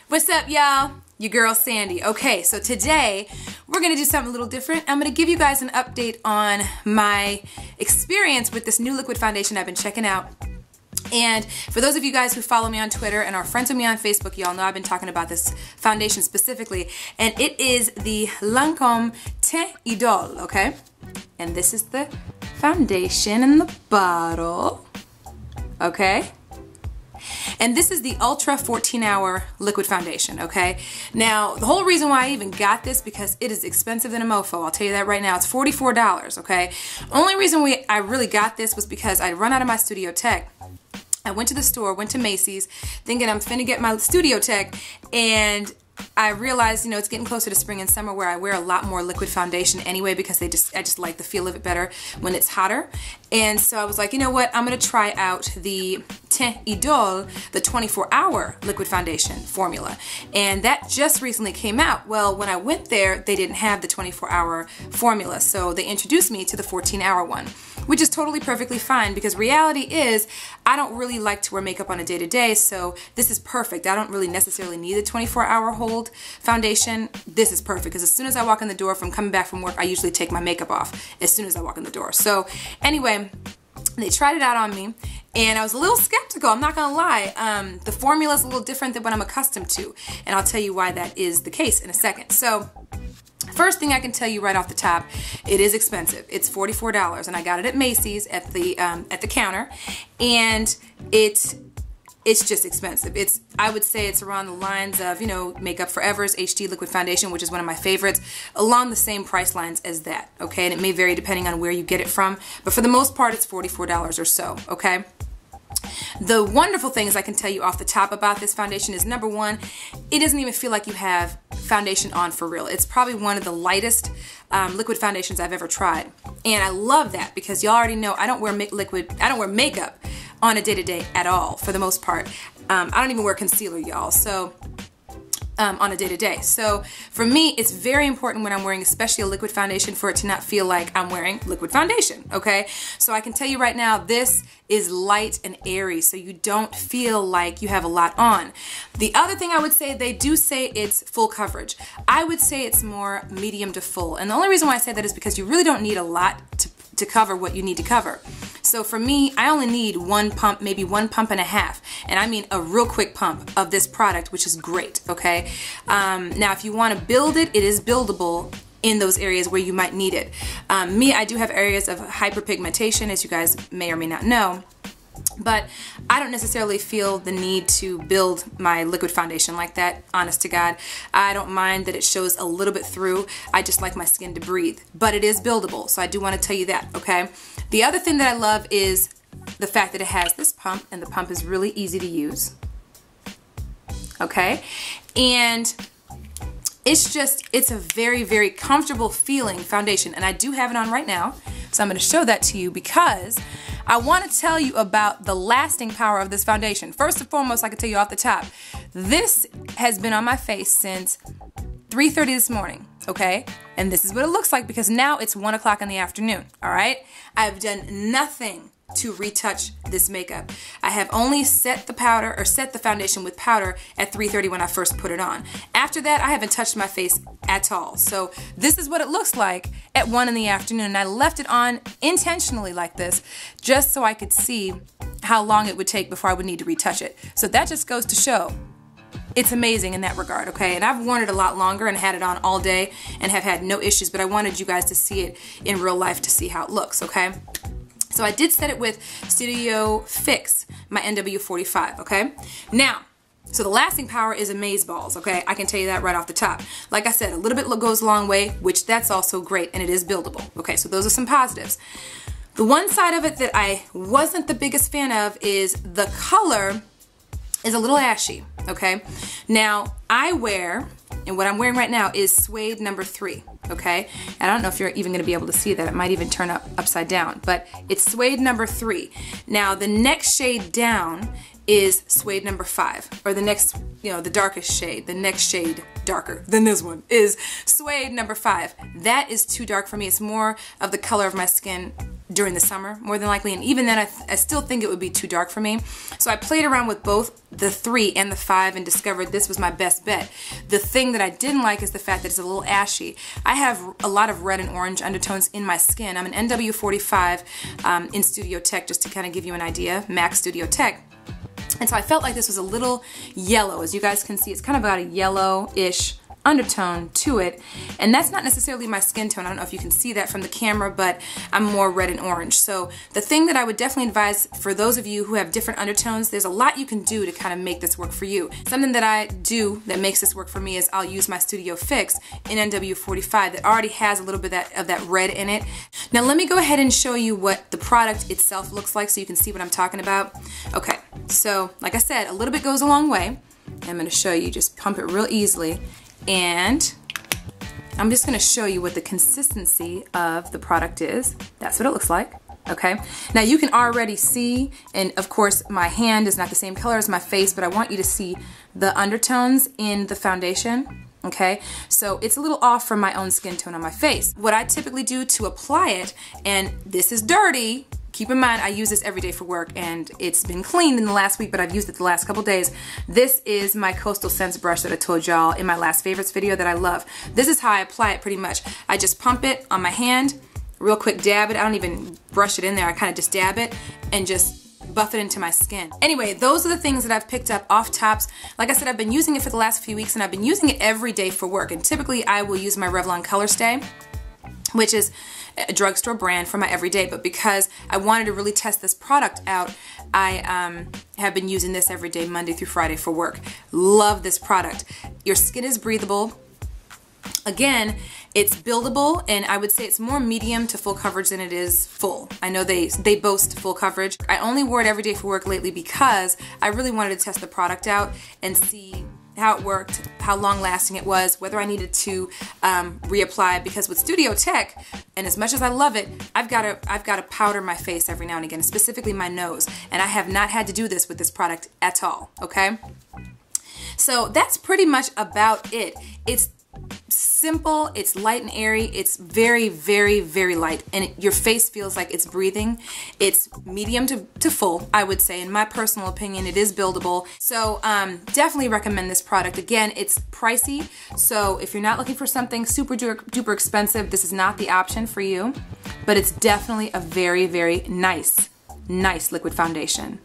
What's up, y'all? Your girl Sandy. Okay, so today we're gonna do something a little different. I'm gonna give you guys an update on my experience with this new liquid foundation I've been checking out. And for those of you guys who follow me on Twitter and are friends with me on Facebook, y'all know I've been talking about this foundation specifically, and it is the Lancome Teint Idole, okay? And this is the foundation in the bottle, okay? And this is the Ultra 14-Hour Liquid Foundation, okay? Now, the whole reason why I even got this, because it is expensive than a mofo. I'll tell you that right now. It's $44, okay? Only reason I really got this was because I'd run out of my Studio Tech. I went to the store, went to Macy's, thinking I'm finna get my Studio Tech, and I realized, you know, it's getting closer to spring and summer where I wear a lot more liquid foundation anyway because I just like the feel of it better when it's hotter. And so I was like, you know what, I'm going to try out the Teint Idole, the 24-hour liquid foundation formula. And that just recently came out. Well, when I went there, they didn't have the 24-hour formula, so they introduced me to the 14-hour one, which is totally perfectly fine because reality is I don't really like to wear makeup on a day-to-day, so this is perfect. I don't really necessarily need the 24-hour hold foundation. This is perfect because as soon as I walk in the door from coming back from work, I usually take my makeup off as soon as I walk in the door. So anyway, they tried it out on me and I was a little skeptical, I'm not gonna lie. The formula is a little different than what I'm accustomed to, and I'll tell you why that is the case in a second. So first thing I can tell you right off the top, it is expensive. It's $44 and I got it at Macy's at the counter, and it's just expensive. I would say it's around the lines of, you know, Makeup Forever's HD Liquid Foundation, which is one of my favorites, along the same price lines as that, okay? And it may vary depending on where you get it from, but for the most part it's $44 or so, okay? The wonderful things I can tell you off the top about this foundation is, number one, it doesn't even feel like you have foundation on for real. It's probably one of the lightest liquid foundations I've ever tried. And I love that because y'all already know I don't wear makeup on a day-to-day at all, for the most part. I don't even wear concealer, y'all, so on a day-to-day. So for me, it's very important when I'm wearing especially a liquid foundation for it to not feel like I'm wearing liquid foundation, okay? So I can tell you right now, this is light and airy, so you don't feel like you have a lot on. The other thing I would say, they do say it's full coverage. I would say it's more medium to full, and the only reason why I say that is because you really don't need a lot to cover what you need to cover. So for me, I only need one pump, maybe one pump and a half, and I mean a real quick pump of this product, which is great, okay? Now if you want to build it, it is buildable in those areas where you might need it. I do have areas of hyperpigmentation, as you guys may or may not know, but I don't necessarily feel the need to build my liquid foundation like that, honest to God. I don't mind that it shows a little bit through. I just like my skin to breathe, but it is buildable, so I do want to tell you that, okay? The other thing that I love is the fact that it has this pump, and the pump is really easy to use, okay? And it's a very, very comfortable feeling foundation, and I do have it on right now, so I'm going to show that to you because I want to tell you about the lasting power of this foundation. First and foremost, I can tell you off the top, this has been on my face since 3:30 this morning, okay? And this is what it looks like because now it's 1 o'clock in the afternoon, all right? I've done nothing to retouch this makeup. I have only set the powder or set the foundation with powder at 3:30 when I first put it on. After that, I haven't touched my face at all. So this is what it looks like at 1 in the afternoon. And I left it on intentionally like this just so I could see how long it would take before I would need to retouch it. So that just goes to show it's amazing in that regard, okay? And I've worn it a lot longer and had it on all day and have had no issues, but I wanted you guys to see it in real life to see how it looks, okay? So I did set it with Studio Fix, my NW45, okay? Now, so the lasting power is Amazeballs, okay? I can tell you that right off the top. Like I said, a little bit goes a long way, which that's also great, and it is buildable, okay? So those are some positives. The one side of it that I wasn't the biggest fan of is the color is a little ashy, okay? Now, I wear, and what I'm wearing right now is suede number 3, okay? And I don't know if you're even gonna be able to see that. It might even turn up upside down, but it's suede number 3. Now, the next shade down is suede number 5, or the next, you know, the darkest shade, the next shade darker than this one is suede number 5. That is too dark for me. It's more of the color of my skin during the summer, more than likely, and even then I still think it would be too dark for me. So I played around with both the 3 and the 5 and discovered this was my best bet. The thing that I didn't like is the fact that it's a little ashy. I have a lot of red and orange undertones in my skin. I'm an NW45 in Studio Tech, just to kind of give you an idea, Mac Studio Tech. And so I felt like this was a little yellow. As you guys can see, it's kind of got a yellowish undertone to it, and that's not necessarily my skin tone. I don't know if you can see that from the camera, but I'm more red and orange. So the thing that I would definitely advise for those of you who have different undertones, there's a lot you can do to kind of make this work for you. Something that I do that makes this work for me is I'll use my Studio Fix in NW45 that already has a little bit of that red in it. Now let me go ahead and show you what the product itself looks like so you can see what I'm talking about. Okay, so like I said, a little bit goes a long way. I'm going to show you, just pump it real easily. And I'm just going to show you what the consistency of the product is. That's what it looks like. Okay, now you can already see, and of course my hand is not the same color as my face, but I want you to see the undertones in the foundation. Okay, so it's a little off from my own skin tone on my face. What I typically do to apply it, and this is dirty, keep in mind I use this every day for work, and it's been cleaned in the last week, but I've used it the last couple days. This is my Coastal Scents brush that I told y'all in my last favorites video that I love. This is how I apply it pretty much. I just pump it on my hand, real quick dab it. I don't even brush it in there. I kind of just dab it and just buff it into my skin. Anyway, those are the things that I've picked up off tops. Like I said, I've been using it for the last few weeks, and I've been using it every day for work. And typically I will use my Revlon Color Stay, which is a drugstore brand for my everyday, but because I wanted to really test this product out, I have been using this every day, Monday through Friday for work. Love this product. Your skin is breathable. Again, it's buildable, and I would say it's more medium to full coverage than it is full. I know they boast full coverage. I only wore it every day for work lately because I really wanted to test the product out and see how it worked, how long lasting it was, whether I needed to reapply, because with Studio Tech, and as much as I love it, I've got to powder my face every now and again, specifically my nose, and I have not had to do this with this product at all, okay? So that's pretty much about it. It's simple, it's light and airy, it's very, very, very light, and your face feels like it's breathing. It's medium to full, I would say. In my personal opinion, it is buildable. So definitely recommend this product. Again, it's pricey, so if you're not looking for something super duper expensive, this is not the option for you, but it's definitely a very, very nice liquid foundation.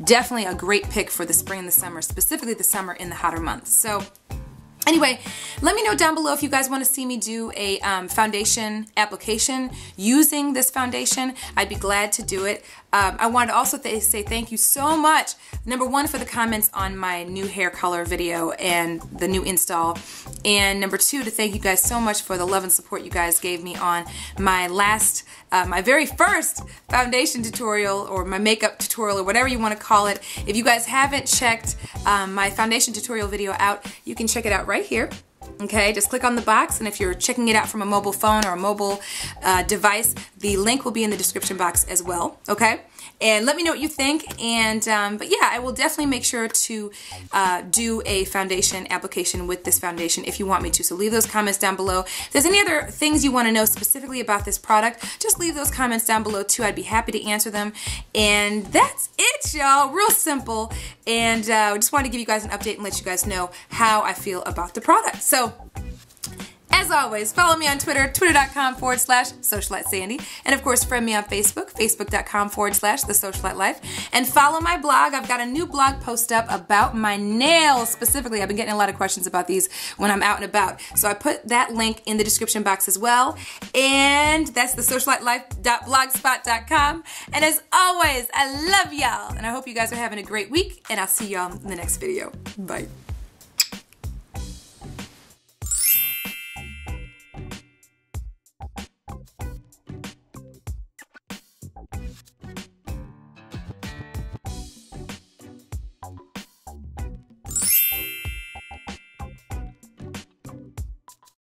Definitely a great pick for the spring and the summer, specifically the summer in the hotter months. So anyway, let me know down below if you guys want to see me do a foundation application using this foundation. I'd be glad to do it. I wanted to also say thank you so much, number one, for the comments on my new hair color video and the new install, and number two, to thank you guys so much for the love and support you guys gave me on my last, my very first foundation tutorial, or my makeup tutorial, or whatever you want to call it. If you guys haven't checked my foundation tutorial video out, you can check it out right here. Okay, just click on the box, and if you're checking it out from a mobile phone or a mobile device, the link will be in the description box as well, okay? And let me know what you think, and but yeah, I will definitely make sure to do a foundation application with this foundation if you want me to, so leave those comments down below. If there's any other things you want to know specifically about this product, just leave those comments down below too. I'd be happy to answer them. And that's it, y'all. Real simple, and I just wanted to give you guys an update and let you guys know how I feel about the product. So, as always, follow me on Twitter, twitter.com/SocialiteSandy. And of course, friend me on Facebook, facebook.com/TheSocialiteLife. And follow my blog. I've got a new blog post up about my nails specifically. I've been getting a lot of questions about these when I'm out and about. So I put that link in the description box as well. And that's TheSocialiteLife.blogspot.com. And as always, I love y'all. And I hope you guys are having a great week. And I'll see y'all in the next video. Bye.